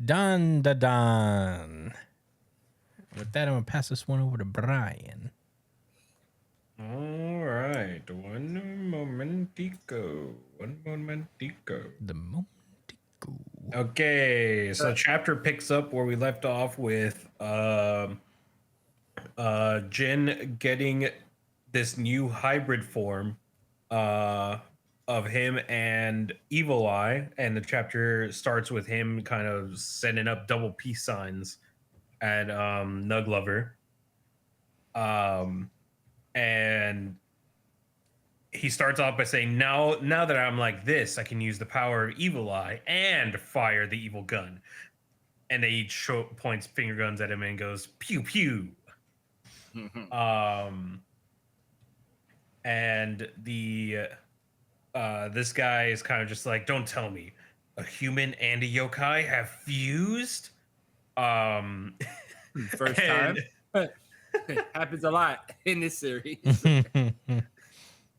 Dandadan. With that, I'm gonna pass this one over to Brian. All right, one momentico. The momentico. Okay, so chapter picks up where we left off with Jin getting this new hybrid form uh of him and Evil Eye, and the chapter starts with him kind of sending up double peace signs at Nug Lover. And he starts off by saying, now that I'm like this, I can use the power of Evil Eye and fire the evil gun. And they each points finger guns at him and goes pew pew. And the this guy is kind of just like, don't tell me a human and a yokai have fused. First time. It happens a lot in this series.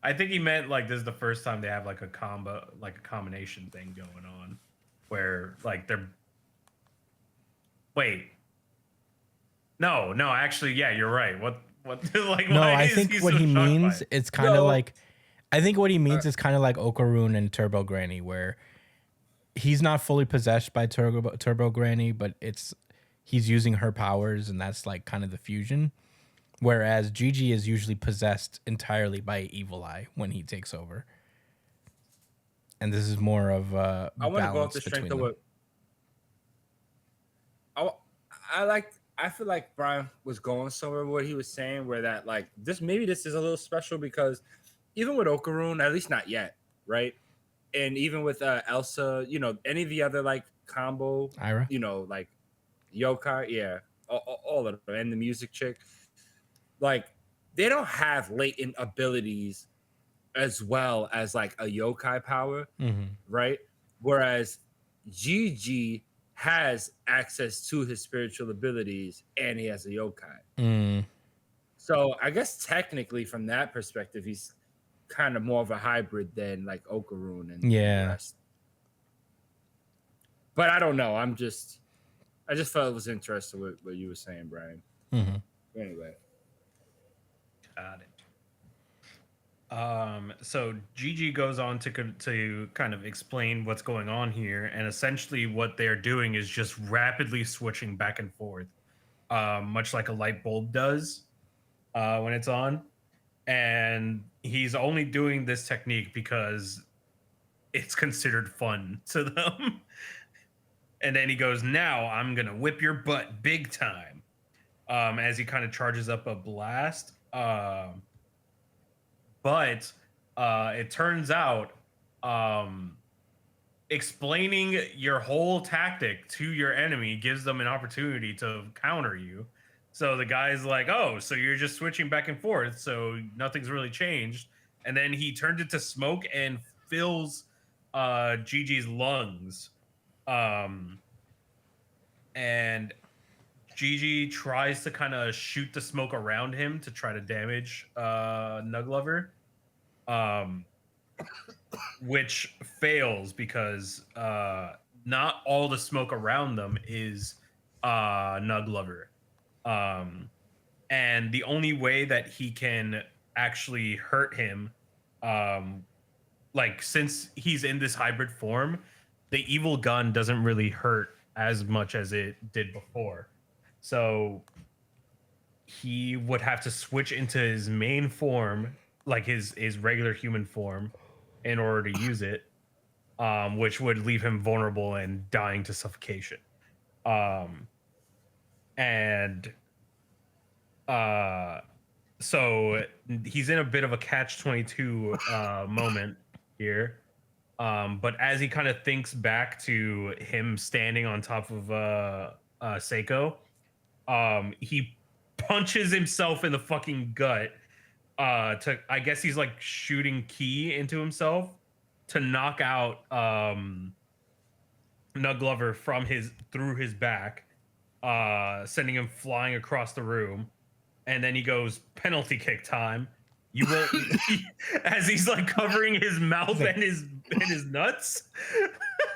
I think he meant like this is the first time they have like a combo, like a combination thing going on, where like they're. Wait. No, actually, yeah, you're right. What? Like, no, I think what he means it's kind of like. I think what he means is kind of like Okaroon and Turbo Granny, where he's not fully possessed by Turbo Granny, but he's using her powers, and that's like kind of the fusion. Whereas Gigi is usually possessed entirely by Evil Eye when he takes over, and this is more of a I want to go off the strength of what I feel like Brian was going somewhere with what he was saying, where that like this is a little special because even with Okaroon, at least not yet, right? And even with Elsa, any of the other like combo, Ira, like yokai, yeah, all of them, and the music chick. Like, they don't have latent abilities as well as like a yokai power, right? Whereas Gigi has access to his spiritual abilities and he has a yokai. So I guess technically from that perspective, he's kind of more of a hybrid than like Okaroon and the rest. But I don't know. I just felt it was interesting what you were saying, Brian. Anyway. Got it. So Gigi goes on to kind of explain what's going on here, and essentially what they're doing is just rapidly switching back and forth, much like a light bulb does when it's on. And he's only doing this technique because it's considered fun to them. And then he goes, now I'm gonna whip your butt big time, as he kind of charges up a blast. But it turns out explaining your whole tactic to your enemy gives them an opportunity to counter you. So the guy's like, oh, so you're just switching back and forth, so nothing's really changed. And then he turns it to smoke and fills Gigi's lungs. And Gigi tries to kind of shoot the smoke around him to try to damage Nug Lover, which fails because not all the smoke around them is Nug Lover. And the only way that he can actually hurt him, like since he's in this hybrid form, the evil gun doesn't really hurt as much as it did before. So he would have to switch into his main form, like his regular human form, in order to use it, which would leave him vulnerable and dying to suffocation. So he's in a bit of a catch-22 moment here. But as he kind of thinks back to him standing on top of Seiko, he punches himself in the fucking gut. I guess he's like shooting ki into himself to knock out Nug Lover through his back, sending him flying across the room. And then he goes, penalty kick time. You won't, as he's like covering his mouth and his nuts.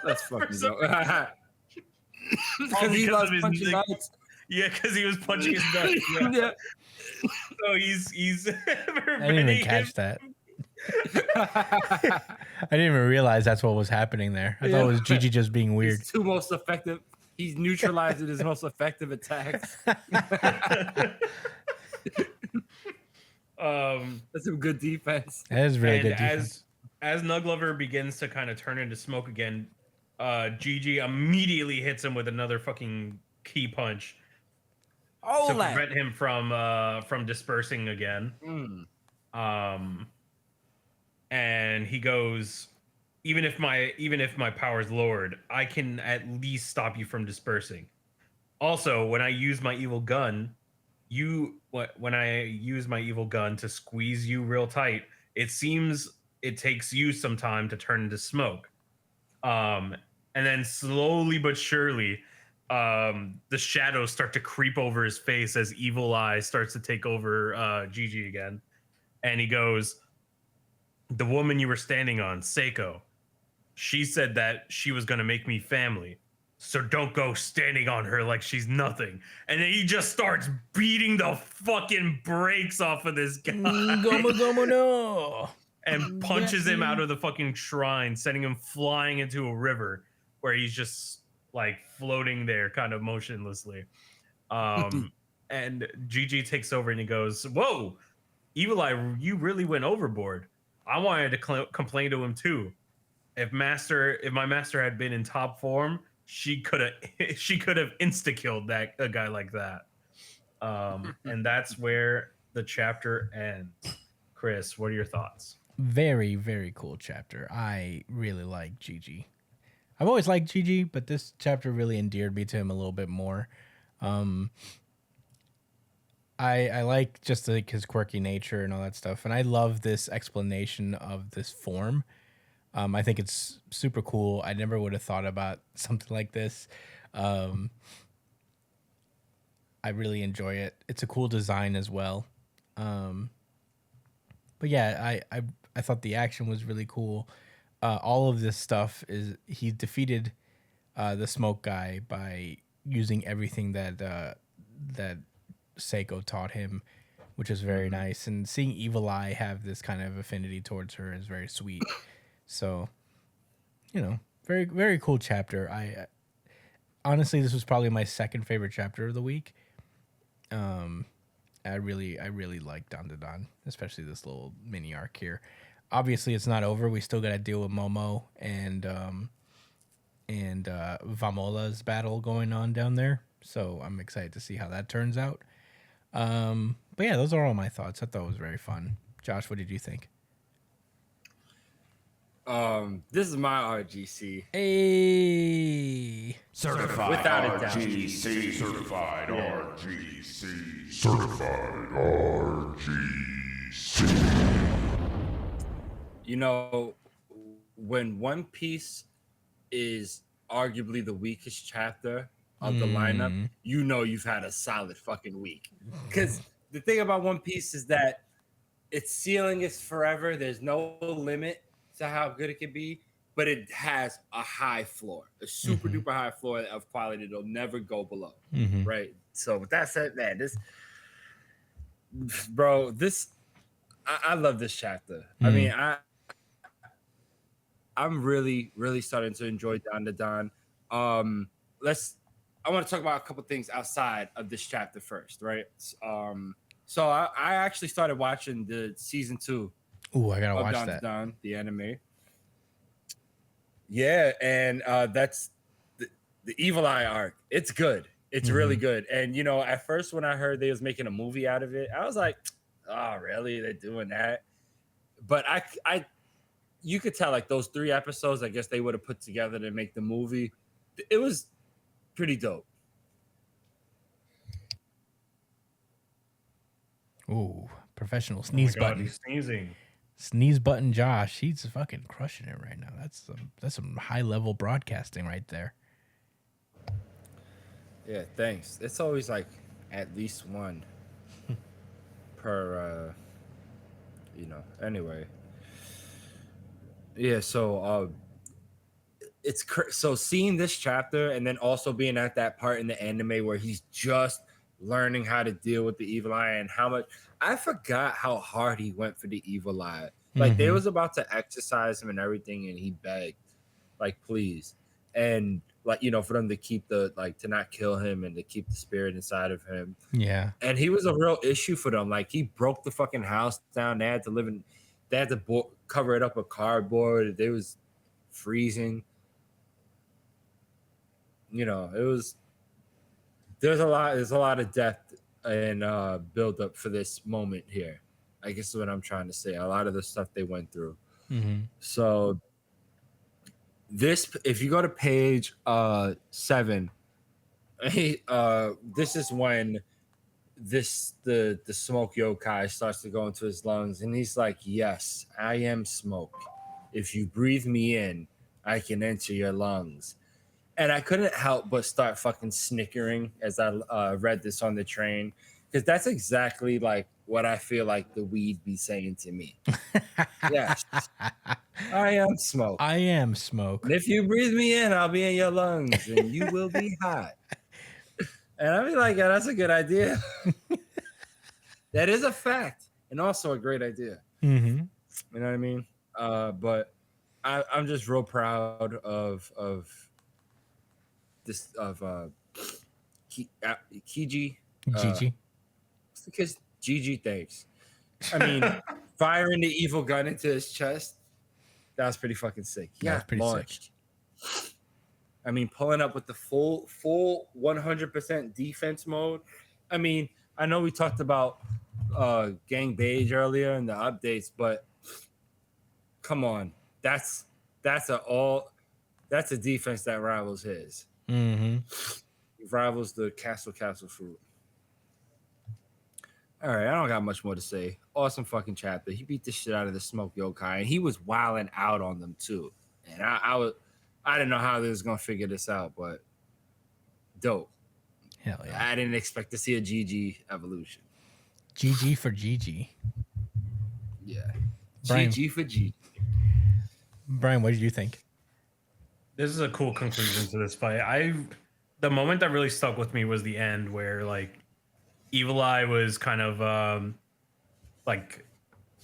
That's fucking because he loves punching nuts. Yeah, because he was punching his nuts. Yeah. Yeah. So he's I didn't even catch that. I didn't even realize that's what was happening there. I thought it was Gigi just being weird. His two most effective. He's neutralizing his most effective attacks. That's some good defense. That is really good defense. As Nuglover begins to kind of turn into smoke again, Gigi immediately hits him with another fucking key punch to prevent him from dispersing again. And he goes, even if my power's lowered, I can at least stop you from dispersing. Also, when I use my evil gun, when I use my evil gun to squeeze you real tight, it seems it takes you some time to turn into smoke. And then slowly but surely, the shadows start to creep over his face as Evil Eye starts to take over Gigi again. And he goes, the woman you were standing on, Seiko, she said that she was going to make me family. So don't go standing on her like she's nothing. And then he just starts beating the fucking brakes off of this guy. Gomu no. And punches him out of the fucking shrine, sending him flying into a river where he's just like floating there kind of motionlessly. And Gigi takes over and he goes, whoa, Evil Eye, you really went overboard. I wanted to complain to him too. If my master had been in top form, she could have insta-killed a guy like that. And that's where the chapter ends. Chris, what are your thoughts? Very, very cool chapter. I really like Gigi. I've always liked Gigi, but this chapter really endeared me to him a little bit more. I like just like his quirky nature and all that stuff, and I love this explanation of this form. I think it's super cool. I never would have thought about something like this. I really enjoy it. It's a cool design as well. But yeah, I thought the action was really cool. All of this stuff is he defeated the smoke guy by using everything that Seiko taught him, which is very nice. And seeing Evil Eye have this kind of affinity towards her is very sweet. So, very, very cool chapter. I honestly, this was probably my second favorite chapter of the week. I really like Dandadan, especially this little mini arc here. Obviously, it's not over. We still got to deal with Momo and Vamola's battle going on down there. So I'm excited to see how that turns out. But yeah, those are all my thoughts. I thought it was very fun. Josh, what did you think? This is my RGC. Hey, certified without a doubt. RGC. Certified RGC. Certified RGC. When One Piece is arguably the weakest chapter of the lineup, you've had a solid fucking week. Because the thing about One Piece is that its ceiling is forever. There's no limit to how good it can be, but it has a high floor, a super duper high floor of quality that'll never go below. Right. So with that said, man, I love this chapter. I mean, I'm really, really starting to enjoy Dandadan. I want to talk about a couple things outside of this chapter first, right? So I actually started watching the season 2. Ooh, I gotta watch Dandadan, that. the anime. Yeah, and that's the Evil Eye arc. It's good. It's really good. And at first when I heard they was making a movie out of it, I was like, "Oh, really? They're doing that?" But you could tell like those 3 episodes, I guess they would have put together to make the movie. It was pretty dope. Ooh, professional sneeze button. He's sneezing. Sneeze button Josh. He's fucking crushing it right now. That's some high level broadcasting right there. Yeah, thanks. It's always like at least one per anyway. Yeah, so so seeing this chapter and then also being at that part in the anime where he's just learning how to deal with the evil eye and how much I forgot how hard he went for the evil eye. Like they was about to exercise him and everything, and he begged, like, please. And like, you know, for them to keep the to not kill him and to keep the spirit inside of him. Yeah. And he was a real issue for them. Like he broke the fucking house down. They had to cover it up with cardboard. They was freezing. You know, there's a lot of depth and build up for this moment here. I guess is what I'm trying to say. A lot of the stuff they went through. So if you go to page 7, this is when the smoke yokai starts to go into his lungs, and he's like, yes, I am smoke. If you breathe me in, I can enter your lungs. And I couldn't help but start fucking snickering as I read this on the train, because that's exactly like what I feel like the weed be saying to me. Yes, I am smoke. I am smoke. And if you breathe me in, I'll be in your lungs, and you will be hot. And I be like, yeah, that's a good idea. That is a fact, and also a great idea. You know what I mean? But I'm just real proud of this Kiji. Gigi. Because Gigi, thanks. I mean, firing the evil gun into his chest, that was pretty fucking sick. Yeah, That's pretty launched. Sick. I mean, pulling up with the full 100% defense mode. I mean, I know we talked about Gang Beige earlier in the updates, but come on, that's a defense that rivals his. Rivals the Castle Fruit. All right, I don't got much more to say. Awesome fucking chapter. He beat the shit out of the smoke yokai, and he was wilding out on them too. And I didn't know how they was gonna figure this out, but dope. Hell yeah. I didn't expect to see a GG evolution. GG for GG. Yeah. Brian. GG for G. Brian, what did you think? This is a cool conclusion to this fight. The moment that really stuck with me was the end where like Evil Eye was kind of like,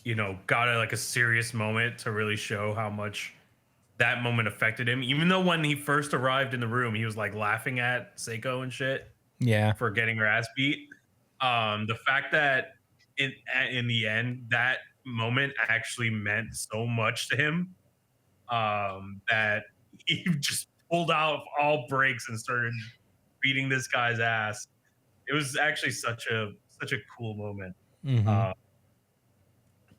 you know, got a serious moment to really show how much that moment affected him. Even though when he first arrived in the room, he was like laughing at Seiko and shit. Yeah. For getting her ass beat. The fact that in the end, that moment actually meant so much to him that he just pulled out all brakes and started beating this guy's ass. It was actually such a cool moment.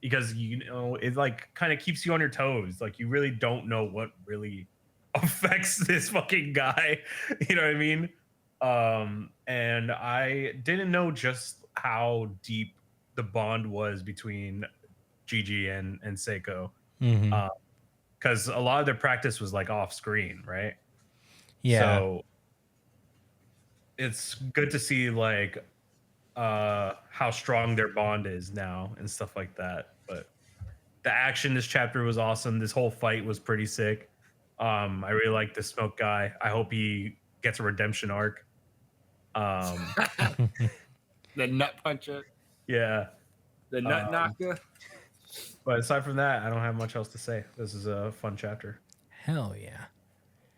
Because, you know, it like kind of keeps you on your toes. Like you really don't know what really affects this fucking guy. You know what I mean? And I didn't know just how deep the bond was between Gigi and Seiko. Because a lot of their practice was like off screen, right? Yeah. So it's good to see like how strong their bond is now and stuff like that. But the action this chapter was awesome. This whole fight was pretty sick. I really like the smoke guy. I hope he gets a redemption arc. The nut puncher. Yeah. The nut knocker. But aside from that, I don't have much else to say. This is a fun chapter. Hell yeah.